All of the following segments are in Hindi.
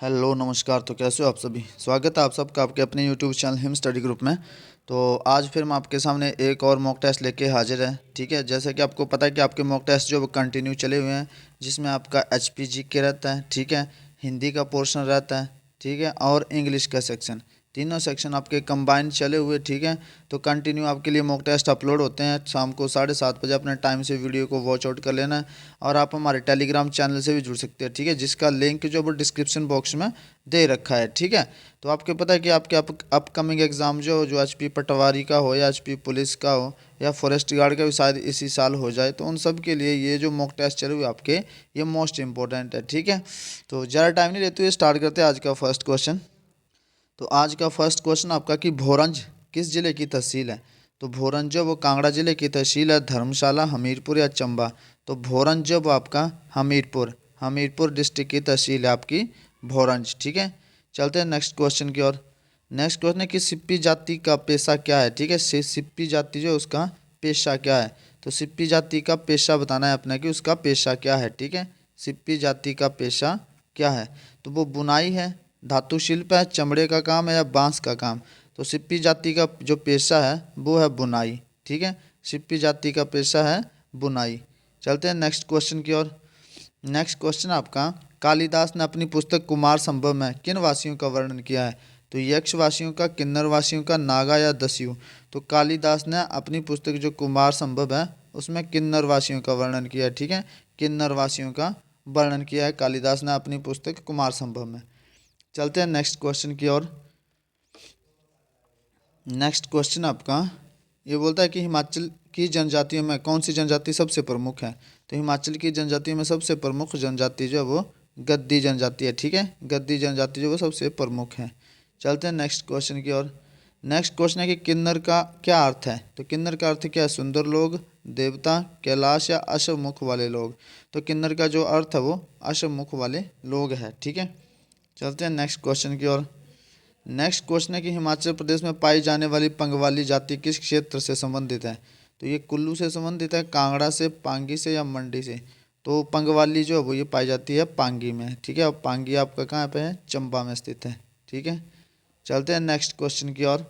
हेलो नमस्कार। तो कैसे हो आप सभी। स्वागत है आप सबका आपके अपने YouTube channel him study group में। तो आज फिर मैं आपके सामने एक और मॉक टेस्ट लेके हाजिर है। ठीक है, जैसे कि आपको पता है कि आपके मॉक टेस्ट जो कंटिन्यू चले हुए हैं, जिसमें आपका एचपीजी के रहता है, ठीक है, हिंदी का पोर्शन रहता है, ठीक है, और इंग्लिश का सेक्शन, तीनों सेक्शन आपके कंबाइन चले हुए। ठीक है, तो कंटिन्यू आपके लिए मॉक टेस्ट अपलोड होते हैं शाम को 7:30 बजे। अपने टाइम से वीडियो को वॉच आउट कर लेना है और आप हमारे टेलीग्राम चैनल से भी जुड़ सकते हैं, ठीक है, जिसका लिंक जो वो डिस्क्रिप्शन बॉक्स में दे रखा है। ठीक है, तो आपको पता है कि आपके अपकमिंग एग्ज़ाम जो एचपी पटवारी का हो या एचपी पुलिस का हो या फॉरेस्ट गार्ड का भी शायद इसी साल हो जाए, तो उन सब के लिए ये जो मॉक टेस्ट चले हुए आपके, ये मोस्ट इंपॉर्टेंट है। ठीक है, तो ज़्यादा टाइम नहीं लेते हुए स्टार्ट करते हैं आज का फर्स्ट क्वेश्चन। तो आज का फर्स्ट क्वेश्चन आपका कि भोरंज किस जिले की तहसील है। तो भोरंज जो वो कांगड़ा जिले की तहसील है, धर्मशाला, हमीरपुर या चंबा। तो भोरंज जो वो आपका हमीरपुर हमीरपुर डिस्ट्रिक्ट की तहसील है आपकी भोरंज। ठीक है, चलते हैं नेक्स्ट क्वेश्चन की ओर। नेक्स्ट क्वेश्चन है कि सिप्पी जाति का पेशा क्या है। ठीक है, सिप्पी जाति जो उसका पेशा क्या है। तो सिप्पी जाति का पेशा बताना है अपने कि उसका पेशा क्या है। ठीक है, सिप्पी जाति का पेशा क्या है। तो वो बुनाई है, धातु शिल्प है, चमड़े का काम है या बांस का काम। तो सिप्पी जाति का जो पेशा है वो है बुनाई। ठीक है, सिप्पी जाति का पेशा है बुनाई। चलते हैं नेक्स्ट क्वेश्चन की ओर। नेक्स्ट क्वेश्चन आपका, कालिदास ने अपनी पुस्तक कुमार संभव में किन वासियों का वर्णन किया है। तो यक्ष वासियों का, किन्नर वासियों का, नागा या दस्यु। तो कालिदास ने अपनी पुस्तक जो कुमार संभव है उसमें किन्नर वासियों का वर्णन किया है। ठीक है, किन्नर वासियों का वर्णन किया है कालिदास ने अपनी पुस्तक कुमार संभव में। चलते हैं नेक्स्ट क्वेश्चन की ओर। नेक्स्ट क्वेश्चन आपका ये बोलता है कि हिमाचल की जनजातियों में कौन सी जनजाति सबसे प्रमुख है। तो हिमाचल की जनजातियों में सबसे प्रमुख जनजाति जो है वो गद्दी जनजाति है। ठीक है, गद्दी जनजाति जो वो सबसे प्रमुख है। चलते हैं नेक्स्ट क्वेश्चन की ओर। नेक्स्ट क्वेश्चन है कि किन्नर का क्या अर्थ है। तो किन्नर का अर्थ क्या है, सुंदर लोग, देवता, कैलाश या अश्वमुख वाले लोग। तो किन्नर का जो अर्थ है वो अश्वमुख वाले लोग है। ठीक है, चलते हैं नेक्स्ट क्वेश्चन की ओर। नेक्स्ट क्वेश्चन है कि हिमाचल प्रदेश में पाई जाने वाली पंगवाली जाति किस क्षेत्र से संबंधित है। तो ये कुल्लू से संबंधित है, कांगड़ा से, पांगी से या मंडी से। तो पंगवाली जो है वो ये पाई जाती है पांगी में। ठीक है, अब पांगी आपका कहाँ पे है, चंबा में स्थित है। ठीक है, चलते हैं नेक्स्ट क्वेश्चन की ओर।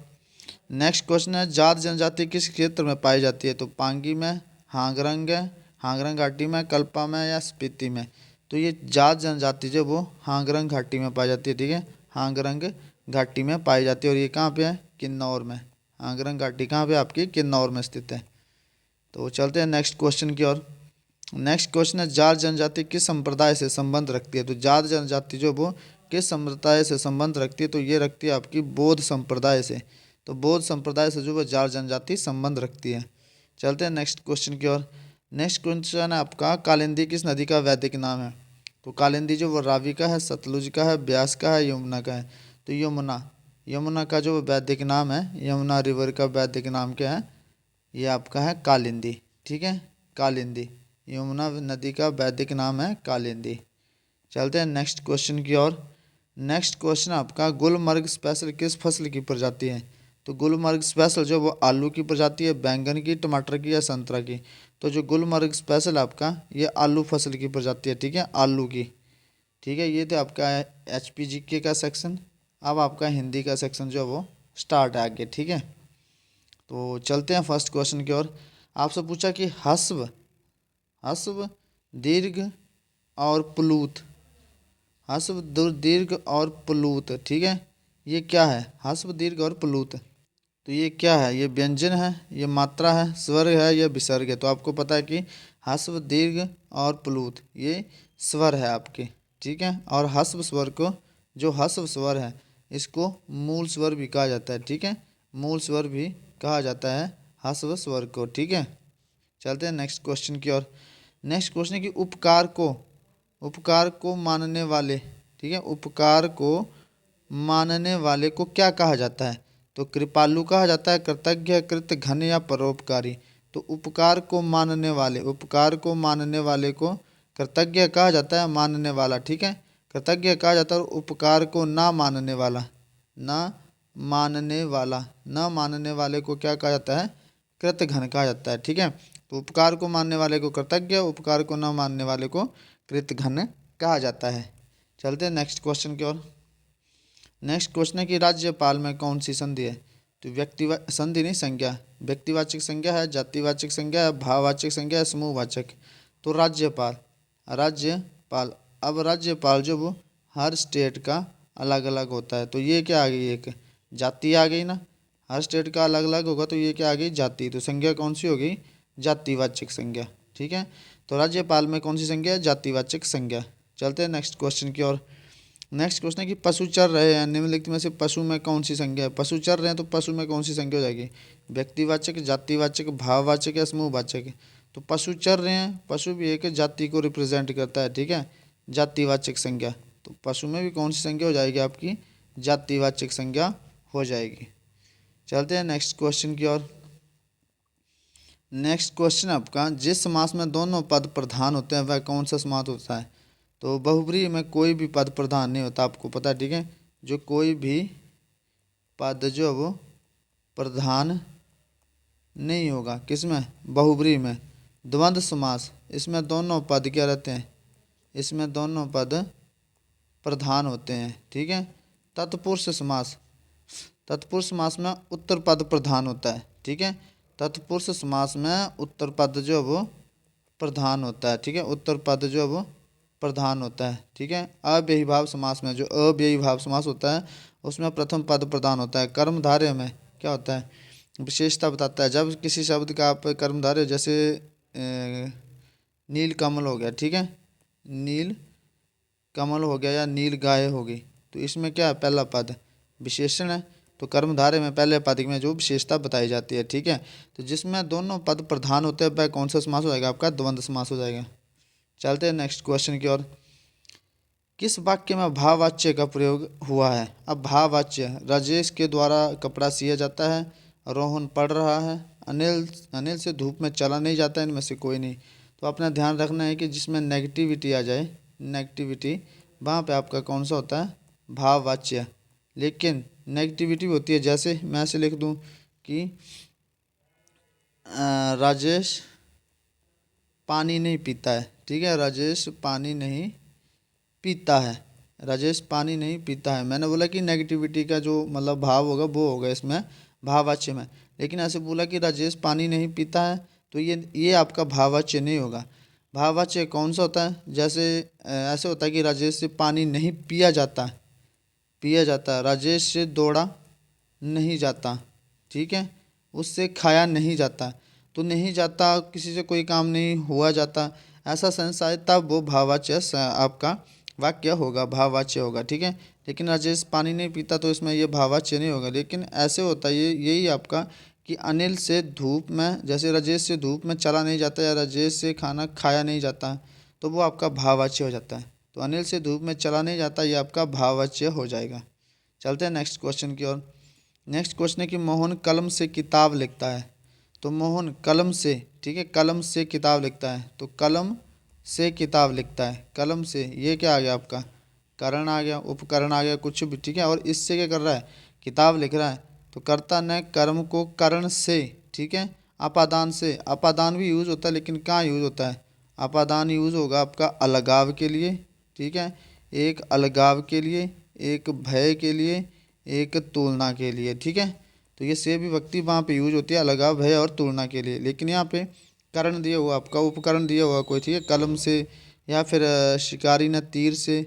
नेक्स्ट क्वेश्चन है जाट जनजाति किस क्षेत्र में पाई जाती है। तो पांगी में, हांगरंग है, हांगरंग घाटी में, कल्पा में या स्पीति में। तो ये जाट जनजाति जो वो हांगरंग घाटी में पाई जाती है। ठीक है, हांगरंग घाटी में पाई जाती है और ये कहाँ पे है, किन्नौर में। हांगरंग घाटी कहाँ पे आपकी, किन्नौर में स्थित है। तो चलते हैं नेक्स्ट क्वेश्चन की ओर। नेक्स्ट क्वेश्चन है जाट जनजाति किस संप्रदाय से संबंध रखती है। तो जाट जनजाति जो वो किस संप्रदाय से संबंध रखती है। तो ये रखती है आपकी बौद्ध संप्रदाय से। तो बौद्ध संप्रदाय से जो वो जाट जनजाति संबंध रखती है। चलते हैं नेक्स्ट क्वेश्चन की ओर। नेक्स्ट क्वेश्चन है आपका कालिंदी किस नदी का वैदिक नाम है। तो कालिंदी जो वो रावी का है, सतलुज का है, ब्यास का है, यमुना का है। तो यमुना, यमुना का जो वैदिक नाम है, यमुना रिवर का वैदिक नाम क्या है, ये आपका है कालिंदी। ठीक है, कालिंदी, यमुना नदी का वैदिक नाम है कालिंदी। चलते हैं नेक्स्ट क्वेश्चन की ओर। नेक्स्ट क्वेश्चन आपका गुलमर्ग स्पेशल किस फसल की प्रजाति है। तो गुलमर्ग स्पेशल जो वो आलू की प्रजाति है, बैंगन की, टमाटर की या संतरा की। तो जो गुलमर्ग स्पेशल आपका ये आलू फसल की प्रजाति है। ठीक है, आलू की। ठीक है, ये तो आपका एचपीजीके का सेक्शन। अब आपका हिंदी का सेक्शन जो है वो स्टार्ट है आगे। ठीक है, तो चलते हैं फर्स्ट क्वेश्चन की ओर। आपसे पूछा कि हस्व, हस्व, दीर्घ और प्लूत, हस्व, दीर्घ और प्लूत। ठीक है, ये क्या है, हस्व, दीर्घ और प्लूत। तो ये क्या है, ये व्यंजन है, ये मात्रा है, स्वर है या विसर्ग है। तो आपको पता है कि हस्व, दीर्घ और प्लूत ये स्वर है आपके। ठीक है, और हस्व स्वर को, जो हस्व स्वर है इसको मूल स्वर भी कहा जाता है। ठीक है, मूल स्वर भी कहा जाता है हस्व स्वर को। ठीक है, चलते हैं नेक्स्ट क्वेश्चन की ओर। नेक्स्ट क्वेश्चन है कि उपकार को, उपकार को मानने वाले, ठीक है, उपकार को मानने वाले को क्या कहा जाता है। तो कृपालु कहा जाता है, कृतज्ञ, कृत घन या परोपकारी। तो उपकार को मानने वाले, उपकार को मानने वाले को कृतज्ञ कहा जाता है, मानने वाला, ठीक है, कृतज्ञ कहा जाता है। और उपकार को ना मानने वाला, ना मानने वाला, ना मानने वाले को क्या कहा जाता है, कृतघ्न कहा जाता है। ठीक है, तो उपकार को मानने वाले को कृतज्ञ, उपकार को न मानने वाले को कृतघ्न कहा जाता है। चलते हैं नेक्स्ट क्वेश्चन की ओर। नेक्स्ट क्वेश्चन है कि राज्यपाल में कौन सी संधि है? तो संधि नहीं, संज्ञा। व्यक्तिवाचक संज्ञा है, जातिवाचक संज्ञा है, भाववाचक संज्ञा है, समूहवाचक। तो राज्यपाल, राज्यपाल। अब राज्यपाल जो वो हर स्टेट का अलग अलग होता है, तो ये क्या आ गई, एक जाति आ गई ना। हर स्टेट का अलग अलग होगा तो ये क्या आ गई, जाति। तो संज्ञा कौन सी हो गई, जातिवाचक संज्ञा। ठीक है, तो राज्यपाल में कौन सी संज्ञा है, जातिवाचक संज्ञा। चलते हैं नेक्स्ट क्वेश्चन की ओर। नेक्स्ट क्वेश्चन है कि पशु चर रहे हैं, निम्नलिखित में से पशु में कौन सी संज्ञा है? पशु चर रहे हैं तो पशु में कौन सी संज्ञा हो जाएगी, व्यक्तिवाचक, जातिवाचक, भाववाचक या समूहवाचक? तो पशु चर रहे हैं, पशु भी एक जाति को रिप्रेजेंट करता है, ठीक है, जातिवाचक संज्ञा। तो पशु में भी कौन सी संज्ञा हो जाएगी आपकी, जातिवाचक संज्ञा हो जाएगी। चलते हैं नेक्स्ट क्वेश्चन की ओर। नेक्स्ट क्वेश्चन आपका, जिस समास में दोनों पद प्रधान होते हैं वह कौन सा समास होता है? तो बहुब्रीहि में कोई भी पद प्रधान नहीं होता, आपको पता है, ठीक है। जो कोई भी पद जो है वो प्रधान नहीं होगा, किसमें, बहुब्रीहि में। द्वंद्व समास, इसमें दोनों पद क्या रहते हैं, इसमें दोनों पद प्रधान होते हैं, ठीक है। तत्पुरुष समास, तत्पुरुष समास में उत्तर पद प्रधान होता है, ठीक है। तत्पुरुष समास में उत्तर पद जो है वो प्रधान होता है, ठीक है, उत्तर पद जो है वो प्रधान होता है, ठीक है। अव्ययीभाव समास में, जो अव्ययीभाव समास होता है उसमें प्रथम पद प्रधान होता है। कर्मधारय में क्या होता है, विशेषता बताता है। जब किसी शब्द का आप कर्मधारय, जैसे नील कमल हो गया, ठीक है, नील कमल हो गया या नील गाय हो गई, तो इसमें क्या है, पहला पद विशेषण है, तो कर्मधारय में पहले पद में जो विशेषता बताई जाती है, ठीक है। तो जिसमें दोनों पद प्रधान होते हैं वह कौन सा समास हो जाएगा, आपका द्वंद्व समास हो जाएगा। चलते हैं नेक्स्ट क्वेश्चन की ओर। किस वाक्य में भाववाच्य का प्रयोग हुआ है? अब भाववाच्य, राजेश के द्वारा कपड़ा सिया जाता है, रोहन पढ़ रहा है, अनिल अनिल से धूप में चला नहीं जाता, इनमें से कोई नहीं। तो अपना ध्यान रखना है कि जिसमें नेगेटिविटी आ जाए, नेगेटिविटी, वहाँ पे आपका कौन सा होता है, भाववाच्य। लेकिन नेगेटिविटी होती है, जैसे मैं ऐसे लिख दूँ कि राजेश पानी नहीं पीता है, ठीक है, राजेश पानी नहीं पीता है, राजेश पानी नहीं पीता है। मैंने बोला कि नेगेटिविटी का जो मतलब भाव होगा वो होगा इसमें भाववाच्य में। लेकिन ऐसे बोला कि राजेश पानी नहीं पीता है, तो ये आपका भाववाच्य नहीं होगा। भाववाच्य कौन सा होता है, जैसे ऐसे होता है कि राजेश से पानी नहीं पिया जाता, पिया जाता है। राजेश से दौड़ा नहीं जाता, ठीक है, उससे खाया नहीं जाता। तो नहीं जाता, किसी से कोई काम नहीं हुआ जाता, ऐसा सेंस आए तब वो भाववाच्य आपका वाक्य होगा, भाववाच्य होगा, ठीक है। लेकिन राजेश पानी नहीं पीता तो इसमें ये भाववाच्य नहीं होगा। लेकिन ऐसे होता है, ये यही आपका कि अनिल से धूप में, जैसे राजेश से धूप में चला नहीं जाता या राजेश से खाना खाया नहीं जाता, तो वो आपका भाववाच्य हो जाता है। तो अनिल से धूप में चला नहीं जाता, ये आपका भाववाच्य हो जाएगा। चलते हैं नेक्स्ट क्वेश्चन की ओर। नेक्स्ट क्वेश्चन है कि मोहन कलम से किताब लिखता है। तो मोहन कलम से, ठीक है, कलम से किताब लिखता है, तो कलम से किताब लिखता है, कलम से, ये क्या आ गया आपका, करण आ गया, उपकरण आ गया, कुछ भी, ठीक है। और इससे क्या कर रहा है, किताब लिख रहा है, तो कर्ता ने कर्म को करण से, ठीक है, अपादान से, अपादान भी यूज़ होता है, लेकिन कहाँ यूज़ होता है, अपादान यूज़ होगा आपका अलगाव के लिए, ठीक है, एक अलगाव के लिए, एक भय के लिए, एक तुलना के लिए, ठीक है। तो ये से विभक्ति वहाँ पे यूज होती है अलगाव, भय और तुलना के लिए। लेकिन यहाँ पे करण दिया हुआ आपका, उपकरण दिया हुआ कोई, ठीक है, कलम से, या फिर शिकारी ने तीर से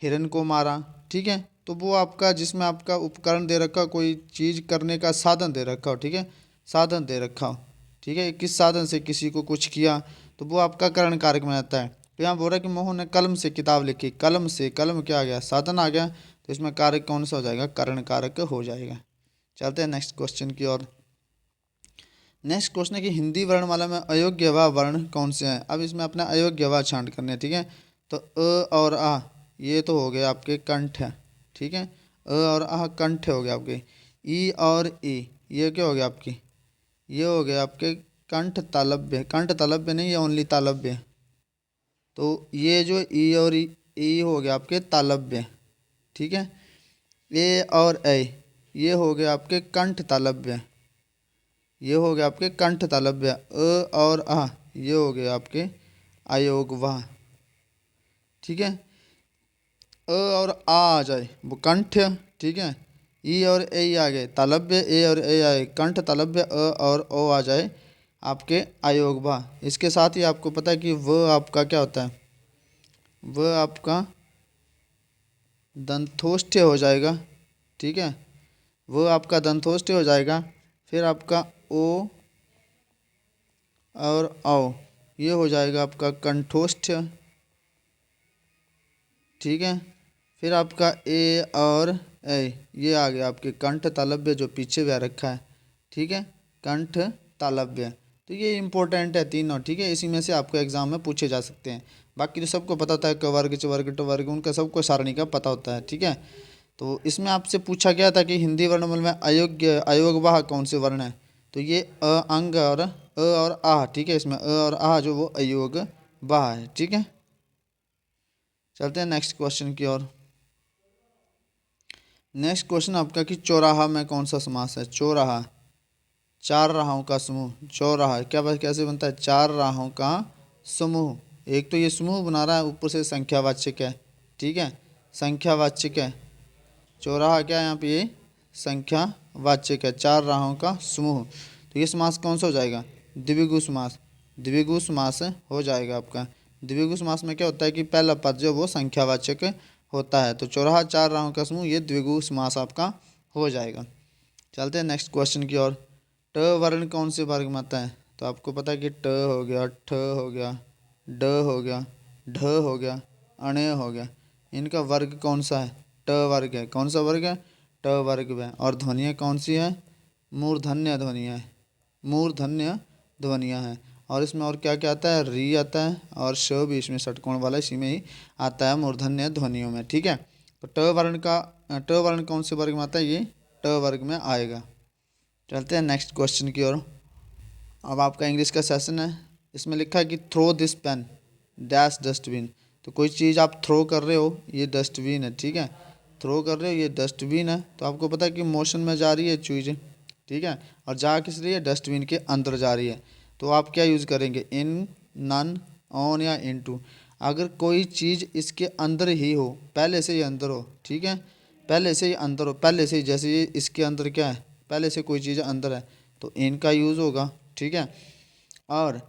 हिरन को मारा, ठीक है। तो वो आपका जिसमें आपका उपकरण दे रखा हो, कोई चीज़ करने का साधन दे रखा हो, ठीक है, साधन दे रखा हो, ठीक है, किस साधन से किसी को कुछ किया, तो वो आपका करण कारक में आता है। तो यहाँ बोल रहा है कि मोहन ने कलम से किताब लिखी, कलम से, कलम क्या आ गया, साधन आ गया, तो इसमें कारक कौन सा हो जाएगा, करण कारक हो जाएगा। चलते हैं नेक्स्ट क्वेश्चन की ओर। नेक्स्ट क्वेश्चन है कि हिंदी वर्णमाला में अयोग्य व वर्ण कौन से हैं? अब इसमें अपना अयोग्य व छांट करने हैं, ठीक है। तो अ और आ, ये तो हो गए आपके कंठ है, ठीक है, अ और आ कंठ हो गए आपके। ई और ई, ये क्या हो गया आपकी, ये हो गया आपके कंठ तालव्य, कंठ तालव्य नहीं, ये ओनली तालव्य। तो ये जो ई और ई हो गया आपके तालव्य, ठीक है। ए और ऐ, ये हो गया आपके कंठ तालव्य, ये हो गया आपके कंठ तालव्य। अ और आ, ये हो गया आपके अयोग वाह, ठीक है। और आ जाए वो कंठ, ठीक है। ई और ए आ गए तालव्य, ए और ए आए कंठ तालव्य, और ओ आ जाए आपके अयोग भा। इसके साथ ही आपको पता है कि व आपका क्या होता है, व आपका दंतोष्ठ्य हो जाएगा, ठीक है। वो आपका दंतोष्ठ्य हो जाएगा। फिर आपका ओ और औ ये हो जाएगा आपका कंठोष्ठ्य, ठीक है। फिर आपका ए और ए ये आ गया आपके कंठ तालव्य जो पीछे भी आ रखा है, ठीक है, कंठ तालव्य। तो ये इंपॉर्टेंट है तीनों, ठीक है। इसी में से आपको एग्जाम में पूछे जा सकते हैं। बाकी तो सबको पता होता है कवर्ग चवर्ग टवर्ग उनका सबको सारणी का पता होता है, ठीक है। तो इसमें आपसे पूछा गया था कि हिंदी वर्णमाला में अयोग्य अयोगवाह कौन से वर्ण है, तो ये अ अंग और अ और आह, ठीक है। इसमें अ और आह जो वो अयोग वाह है, ठीक है। चलते हैं नेक्स्ट क्वेश्चन की ओर। नेक्स्ट क्वेश्चन आपका कि चौराहा में कौन सा समास है। चौराहा, चार राहों का समूह। चौराहा क्या बात कैसे बनता है, चार राहों का समूह। एक तो ये समूह बना रहा है, ऊपर से संख्यावाचक है, ठीक है, संख्यावाचक है। चौराहा क्या है यहाँ पे, ये संख्यावाचक है, चार राहों का समूह। तो ये समास कौन सा हो जाएगा, द्विगु समास। द्विगु समास हो जाएगा आपका। द्विगु समास में क्या होता है कि पहला पद जो वो संख्यावाचक होता है। तो चौराहा चार राहों का समूह ये द्विगु समास आपका हो जाएगा। चलते हैं नेक्स्ट क्वेश्चन की ओर। ट वर्ण कौन से वर्ग में आता है, तो आपको पता है कि ट हो गया, ठ हो गया, ड हो गया, ढ हो गया, अण्य हो गया। इनका वर्ग कौन सा है, ट वर्ग है। कौन सा वर्ग है, ट वर्ग में। और ध्वनियाँ कौन सी है, मूर्धन्य ध्वनियाँ है, मूर्धन्य ध्वनियाँ हैं। और इसमें और क्या क्या आता है, री आता है और श भी इसमें षटकोण वाला इसी में ही आता है मूर्धन्य ध्वनियों में, ठीक है। तो ट वर्ण कौन से वर्ग में आता है, ये ट वर्ग में आएगा। चलते हैं नेक्स्ट क्वेश्चन की ओर। अब आपका इंग्लिश का सेशन है। इसमें लिखा है कि throw this pen dash dustbin. तो कोई चीज़ आप थ्रो कर रहे हो, ये डस्टबिन है, ठीक है। थ्रो कर रहे हो, ये डस्टबिन है। तो आपको पता है कि मोशन में जा रही है चीज़, ठीक है, और जा किस रही है, डस्टबिन के अंदर जा रही है। तो आप क्या यूज़ करेंगे, इन, नन, ऑन या इनटू। अगर कोई चीज़ इसके अंदर ही हो, पहले से ही अंदर हो, ठीक है, पहले से ही अंदर हो, पहले से ही, जैसे ये इसके अंदर क्या है, पहले से कोई चीज़ अंदर है, तो इनका यूज़ होगा, ठीक है। और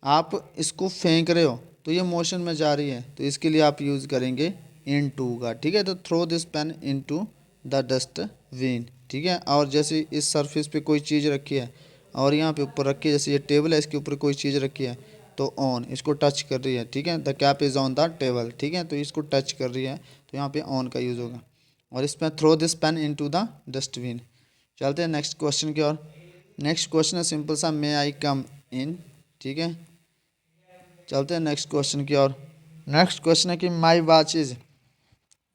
आप इसको फेंक रहे हो तो ये मोशन में जा रही है, तो इसके लिए आप यूज़ करेंगे इन टू का, ठीक है। तो throw this pen into the dustbin, ठीक है। और जैसे इस सरफेस पे कोई चीज़ रखी है और यहाँ पे ऊपर रखी है, जैसे ये टेबल है, इसके ऊपर कोई चीज़ रखी है तो ऑन, इसको टच कर रही है, ठीक है। The cap is on the table, ठीक है, तो इसको टच कर रही है तो यहाँ पे ऑन का यूज़ होगा। और इसमें throw this pen into the dustbin. चलते हैं नेक्स्ट क्वेश्चन की ओर। नेक्स्ट क्वेश्चन है सिंपल सा, मे आई कम इन, ठीक है। चलते हैं नेक्स्ट क्वेश्चन की ओर। नेक्स्ट क्वेश्चन है कि my watch is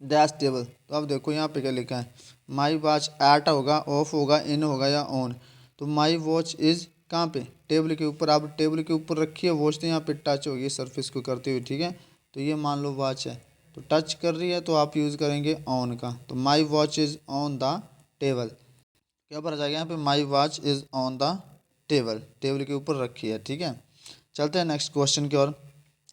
dash table. तो अब देखो यहाँ पे क्या लिखा है, माई वॉच एट होगा, ऑफ होगा, इन होगा या ऑन। तो माई वॉच इज कहाँ पे, टेबल के ऊपर। आप टेबल के ऊपर रखी है वॉच, तो यहाँ पे टच होगी सरफेस को करते हुए, ठीक है। तो ये मान लो वॉच है, तो टच कर रही है तो आप यूज़ करेंगे ऑन का। तो my watch is on the table, क्या पर आ जाएगा यहाँ पे, my watch is on the table, table के ऊपर रखी है, ठीक है। चलते हैं नेक्स्ट क्वेश्चन की ओर।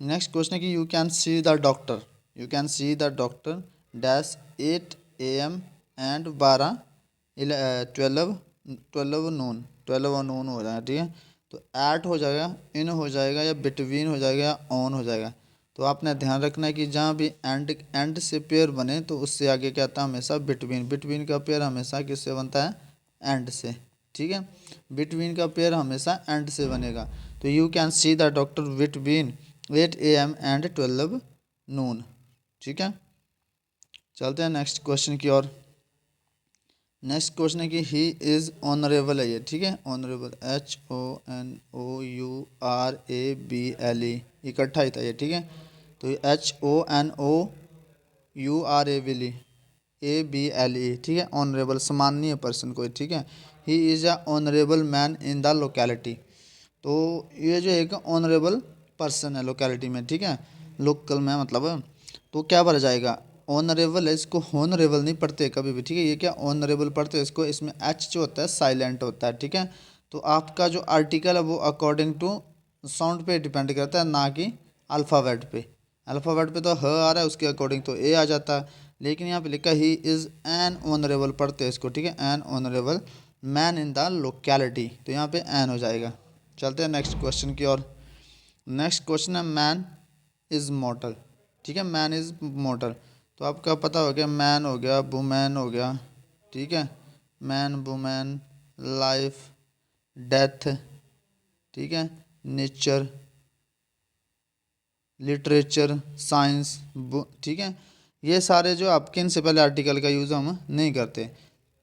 नेक्स्ट क्वेश्चन है कि you can see the doctor, you can see the doctor dash 8 AM and 12 नून, 12 और नून हो जाएगा, ठीक है। तो एट हो जाएगा, इन हो जाएगा या बिटवीन हो जाएगा या ऑन हो जाएगा। तो आपने ध्यान रखना है कि जहाँ भी एंड से पेयर बने तो उससे आगे क्या आता है, हमेशा बिटवीन। बिटवीन का पेयर हमेशा किससे बनता है, एंड से, ठीक है। बिटवीन का पेयर हमेशा एंड से बनेगा। तो you can see the doctor between 8 AM and 12 नून, ठीक है। चलते हैं नेक्स्ट क्वेश्चन की ओर। नेक्स्ट क्वेश्चन है कि ही इज़ ऑनरेबल है ये, ठीक है। ऑनरेबल HONOURABLE इकट्ठा ही था ये, ठीक है। तो HONOURABLE ठीक है, ऑनरेबल सम्माननीय पर्सन को, ठीक है। He is a honourable man in the locality. तो ये जो एक ऑनरेबल पर्सन है लोकेलिटी में, ठीक है, लोकल में मतलब। तो क्या भर जाएगा, ऑनरेबल है, इसको हॉनरेबल नहीं पढ़ते कभी भी, ठीक है। ये क्या ऑनरेबल पढ़ते हैं इसको, इसमें एच जो होता है साइलेंट होता है, ठीक है। तो आपका जो आर्टिकल है वो अकॉर्डिंग टू साउंड पे डिपेंड करता है, ना कि अल्फ़ाबेट पे। अल्फ़ाबेट पे तो ह आ रहा है, उसके अकॉर्डिंग तो ए आ जाता है, लेकिन यहाँ पे लिखा ही इज़ एन ऑनरेबल, पढ़ते हैं इसको, ठीक है, N honourable man in the locality, तो यहाँ पे एन हो जाएगा। चलते हैं नेक्स्ट क्वेश्चन की ओर। नेक्स्ट क्वेश्चन है मैन इज़ मॉर्टल, ठीक है, मैन इज़ मॉर्टल। तो आपका पता हो गया, मैन हो गया, वुमेन हो गया, ठीक है, मैन वुमेन, लाइफ, डेथ, ठीक है, नेचर, लिटरेचर, साइंस, ठीक है। ये सारे जो आपके, इनसे पहले आर्टिकल का यूज़ हम नहीं करते,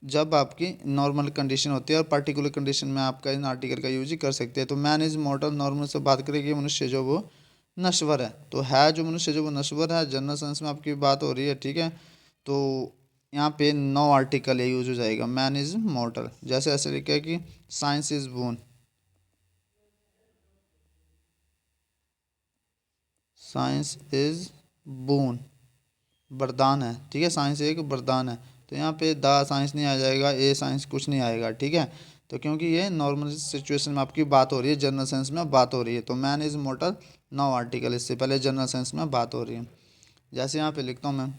जब आपकी नॉर्मल कंडीशन होती है, और पार्टिकुलर कंडीशन में आपका इन आर्टिकल का यूज ही कर सकते हैं। तो मैन इज़ मॉर्टल नॉर्मल से बात करेंगे, मनुष्य जो वो नश्वर है, तो है जो मनुष्य जो वो नश्वर है, जनरल सेंस में आपकी बात हो रही है, ठीक है। तो यहाँ पे नो आर्टिकल ये यूज हो जाएगा, मैन इज़ मॉर्टल। जैसे ऐसे लिखा है कि science is bone, science is bone, वरदान है, ठीक है, साइंस एक वरदान है। तो यहाँ पे द साइंस नहीं आ जाएगा, ए साइंस कुछ नहीं आएगा, ठीक है। तो क्योंकि ये नॉर्मल सिचुएशन में आपकी बात हो रही है, जनरल सेंस में बात हो रही है, तो man is mortal no article, इससे पहले जनरल सेंस में बात हो रही है। जैसे यहाँ पे लिखता हूँ मैं,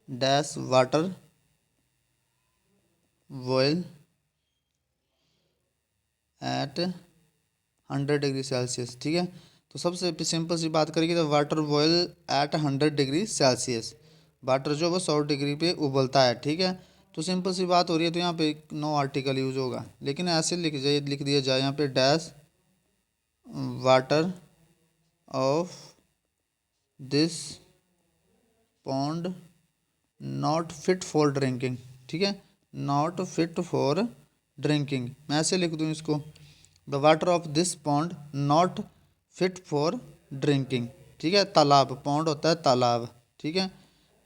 dash water boil at 100 degree Celsius, ठीक है। तो सबसे सिंपल सी बात करेंगे तो water boil at 100 degree Celsius, water जो वो 100 डिग्री पे उबलता है, ठीक है। तो सिंपल सी बात हो रही है, तो यहाँ पे नो आर्टिकल यूज होगा, लेकिन ऐसे लिख दिया जाए यहाँ पे, dash water of this pond not fit for drinking, ठीक है, नॉट फिट फॉर ड्रिंकिंग। मैं ऐसे लिख दूँ इसको, the water of this pond not fit for drinking, ठीक है। तालाब, पॉन्ड होता है तालाब, ठीक है।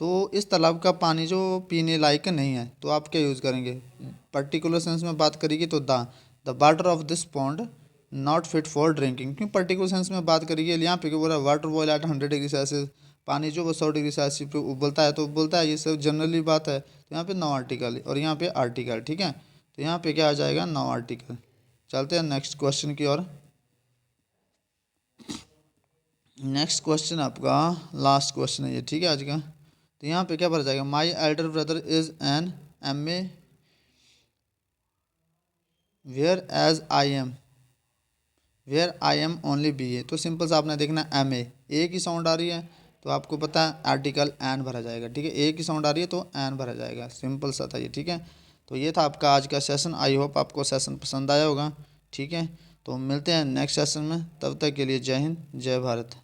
तो इस तालाब का पानी जो पीने लायक नहीं है, तो आप क्या यूज़ करेंगे, पर्टिकुलर सेंस में बात करेगी तो the water of this pond not fit for drinking, क्यों पर्टिकुलर सेंस में बात करेगी, यहाँ पे क्या बोल रहा है, water boil at 100 degree Celsius, पानी जो वो 100 डिग्री सेल्सियस पे उबलता है, तो उबलता है, ये सब जनरली बात है। तो यहाँ पे नो आर्टिकल और यहाँ पे आर्टिकल, ठीक है। तो यहाँ पे क्या आ जाएगा, नो आर्टिकल। चलते हैं नेक्स्ट क्वेश्चन की ओर। नेक्स्ट क्वेश्चन आपका लास्ट क्वेश्चन है ये, ठीक है, आज का। तो यहाँ पे क्या भरा जाएगा, my elder brother is an MA whereas I am only BA। तो सिंपल सा आपने देखना, MA ए की साउंड आ रही है, तो आपको पता है आर्टिकल एन भरा जाएगा, ठीक है, ए की साउंड आ रही है तो एन भरा जाएगा, सिंपल सा था ये, ठीक है। तो ये था आपका आज का सेशन, आई होप आपको सेशन पसंद आया होगा, ठीक है। तो मिलते हैं नेक्स्ट सेशन में, तब तक के लिए जय हिंद जय भारत।